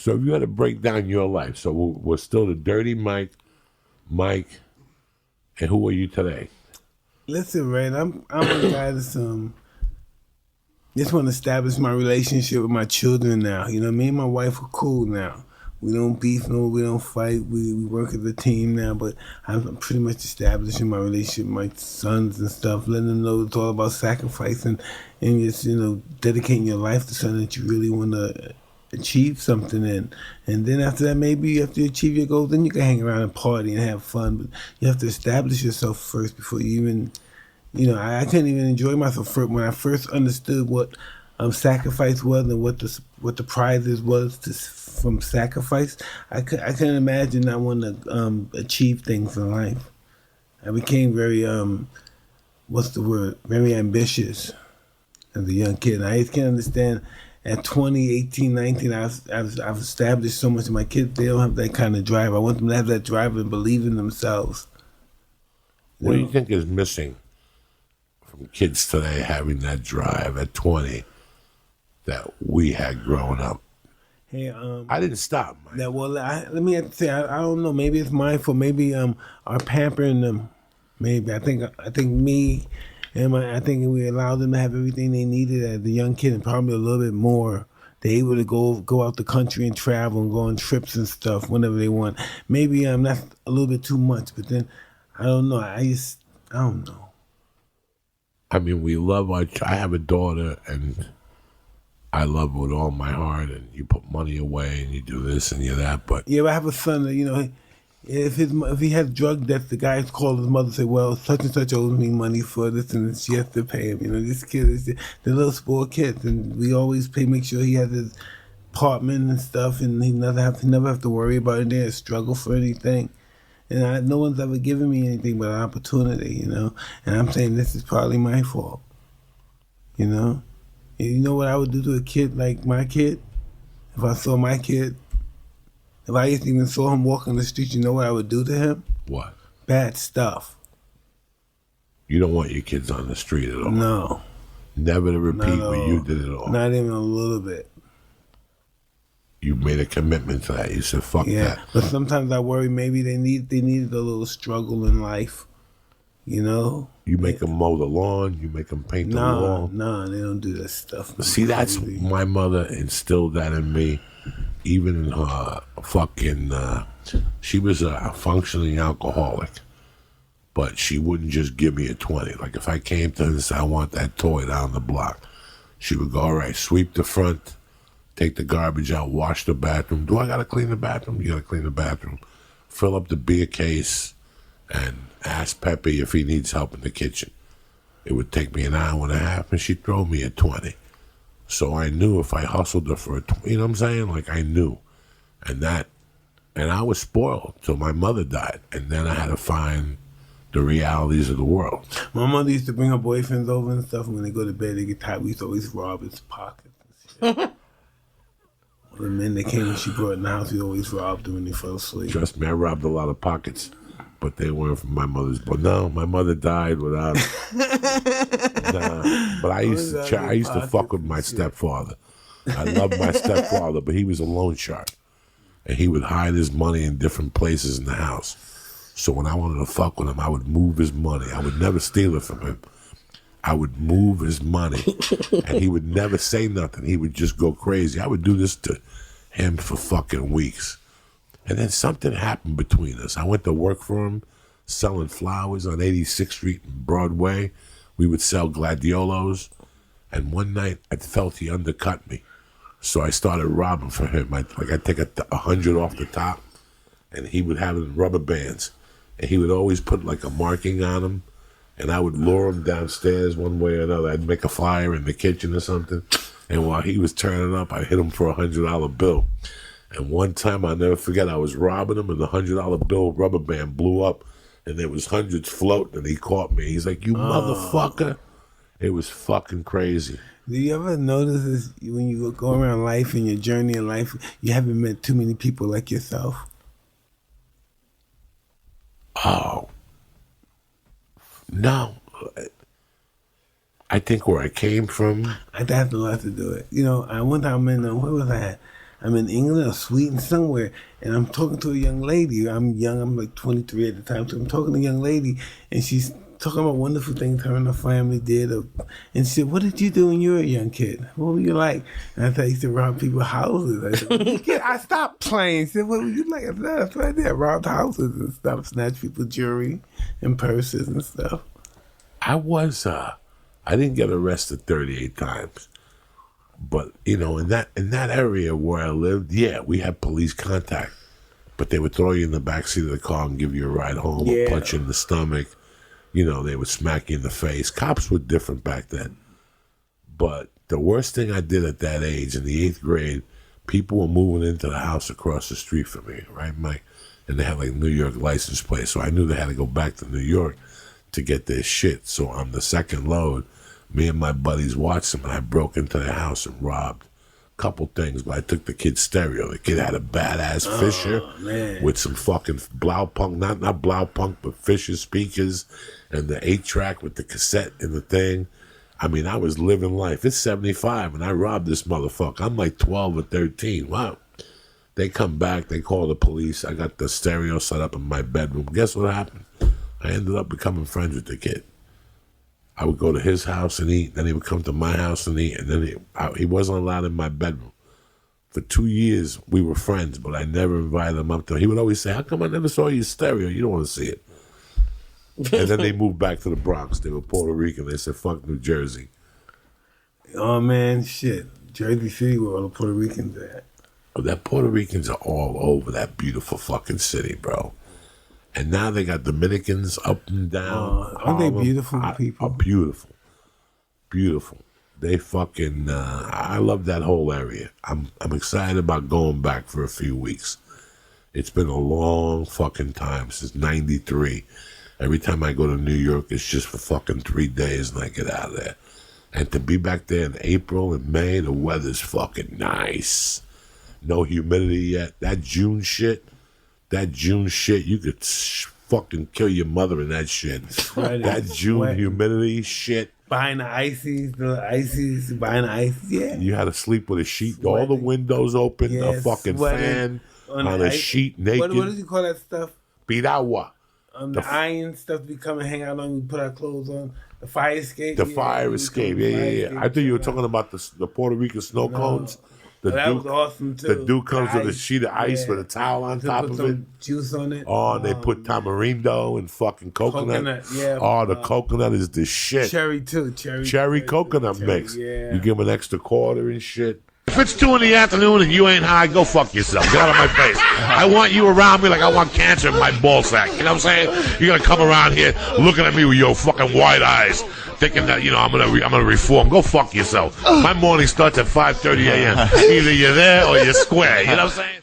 So if you had to break down your life, so we're still the Dirty Mike, and who are you today? Listen, man, I'm a guy that's just want to establish my relationship with my children now. You know, me and my wife are cool now. We don't beef, no, we don't fight. We work as a team now, but I'm pretty much establishing my relationship with my sons and stuff, letting them know it's all about sacrificing and just, dedicating your life to something that you really want to achieve something in. And then after that, maybe after you achieve your goals, then you can hang around and party and have fun. But you have to establish yourself first before you even, I couldn't even enjoy myself when I first understood what sacrifice was and what the prizes was from sacrifice. I couldn't imagine I want to achieve things in life. I became very very ambitious as a young kid. And I just can't understand. At 20, 18, 19, I've established so much of my kids. They don't have that kind of drive. I want them to have that drive and believe in themselves. What do you think is missing from kids today having that drive at 20 that we had growing up? Hey, I didn't stop. Mike. Let me say I don't know. Maybe it's my fault. Maybe our pampering them. Maybe I think me. And I think we allowed them to have everything they needed as a young kid, and probably a little bit more. They're able to go out the country and travel and go on trips and stuff whenever they want. Maybe that's a little bit too much, but then I don't know. I don't know. I mean, we love I have a daughter, and I love her with all my heart. And you put money away, and you do this and you that. But I have a son that If he has drug debts, the guys call his mother and say, well, such and such owes me money for this, and she has to pay him. This kid is the little spoiled kid, and we always make sure he has his apartment and stuff, and he never have to worry about it. Or struggle for anything. And no one's ever given me anything but an opportunity, And I'm saying this is probably my fault, And you know what I would do to a kid like my kid? If I saw my kid, if I even saw him walking the street, you know what I would do to him? What? Bad stuff. You don't want your kids on the street at all? No. Never to repeat what you did at all? Not even a little bit. You made a commitment to that. You said, fuck that. Yeah, but sometimes I worry maybe they needed a little struggle in life, You make them mow the lawn, you make them paint the wall. No, they don't do that stuff. See, that's my mother instilled that in me. Even in her she was a functioning alcoholic, but she wouldn't just give me a 20. Like if I came to her and said, I want that toy down the block, she would go, all right, sweep the front, take the garbage out, wash the bathroom. Do I got to clean the bathroom? You got to clean the bathroom. Fill up the beer case and ask Pepe if he needs help in the kitchen. It would take me an hour and a half, and she'd throw me a 20. So I knew if I hustled her for you know what I'm saying? Like I knew. And I was spoiled till my mother died. And then I had to find the realities of the world. My mother used to bring her boyfriends over and stuff, and when they go to bed, they get tired. We used to always rob his pockets and shit. The men that came and she brought in the house, we always robbed them when they fell asleep. Trust me, I robbed a lot of pockets, but they weren't from my mother's. But no, my mother died without. Nah, but I used to fuck with my stepfather. I loved my stepfather, but he was a loan shark, and he would hide his money in different places in the house. So when I wanted to fuck with him, I would move his money. I would never steal it from him. I would move his money, and he would never say nothing. He would just go crazy. I would do this to him for fucking weeks. And then something happened between us. I went to work for him, selling flowers on 86th Street and Broadway. We would sell gladiolos. And one night, I felt he undercut me. So I started robbing for him. I'd take 100 off the top, and he would have it in rubber bands. And he would always put like a marking on them. And I would lure him downstairs one way or another. I'd make a fire in the kitchen or something. And while he was turning up, I'd hit him for a $100 bill. And one time, I'll never forget, I was robbing him, and the $100 bill rubber band blew up, and there was hundreds floating, and he caught me. He's like, you motherfucker. It was fucking crazy. Do you ever notice this when you go around life and your journey in life, you haven't met too many people like yourself? Oh. No. I think where I came from. That has a lot to do with it. One time where was I at? I'm in England or Sweden somewhere, and I'm talking to a young lady. I'm young. I'm like 23 at the time. So I'm talking to a young lady, and she's talking about wonderful things her and her family did. And she said, "What did you do when you were a young kid? What were you like?" And I said, "I used to rob people's houses." I said, I stopped playing. She said, "What were you like?" I said, "That's what I did. I robbed houses and stuff, snatched people's jewelry and purses and stuff." I didn't get arrested 38 times. But, you know, in that area where I lived, yeah, we had police contact. But they would throw you in the backseat of the car and give you a ride home, or punch you in the stomach. You know, they would smack you in the face. Cops were different back then. But the worst thing I did at that age, in the 8th grade, people were moving into the house across the street from me, right, Mike? And they had like New York license plate. So I knew they had to go back to New York to get their shit. So on the second load, me and my buddies watched them, and I broke into their house and robbed a couple things. But I took the kid's stereo. The kid had a badass Fisher with some fucking Blaupunk, not Blaupunk, but Fisher speakers, and the 8-track with the cassette and the thing. I mean, I was living life. It's 75, and I robbed this motherfucker. I'm like 12 or 13. Wow. They come back. They call the police. I got the stereo set up in my bedroom. Guess what happened? I ended up becoming friends with the kid. I would go to his house and eat, then he would come to my house and eat, and then he wasn't allowed in my bedroom. For 2 years, we were friends, but I never invited him up to. He would always say, "How come I never saw your stereo? You don't want to see it." And then they moved back to the Bronx. They were Puerto Rican. They said, "Fuck New Jersey." Oh, man, shit. Jersey City, where all the Puerto Ricans at. Oh, that Puerto Ricans are all over that beautiful fucking city, bro. And now they got Dominicans up and down. Aren't they beautiful people? Beautiful. Beautiful. They fucking, I love that whole area. I'm excited about going back for a few weeks. It's been a long fucking time, since 93. Every time I go to New York, it's just for fucking 3 days and I get out of there. And to be back there in April and May, the weather's fucking nice. No humidity yet. That June shit, you could fucking kill your mother in that shit. That June humidity shit. Behind the ices, behind the ices, yeah. You had to sleep with a sheet, all the windows open, a fucking fan, on a sheet, naked. What did you call that stuff? Piragua. The iron stuff we come and hang out on, we put our clothes on. The fire escape. The fire escape, yeah. I think you were talking about the Puerto Rican snow cones. That was awesome too. The dude comes with a sheet of ice with a towel on top of it. Juice on it. Oh, and they put tamarindo and fucking coconut. Yeah. Oh, the coconut is the shit. Cherry too. Cherry coconut mix. Yeah. You give them an extra quarter and shit. If it's 2 PM and you ain't high, go fuck yourself. Get out of my face. I want you around me like I want cancer in my ball sack. You know what I'm saying? You're gonna come around here looking at me with your fucking wide eyes, thinking that, you know, I'm gonna reform. Go fuck yourself. My morning starts at 5:30 a.m. Either you're there or you're square. You know what I'm saying?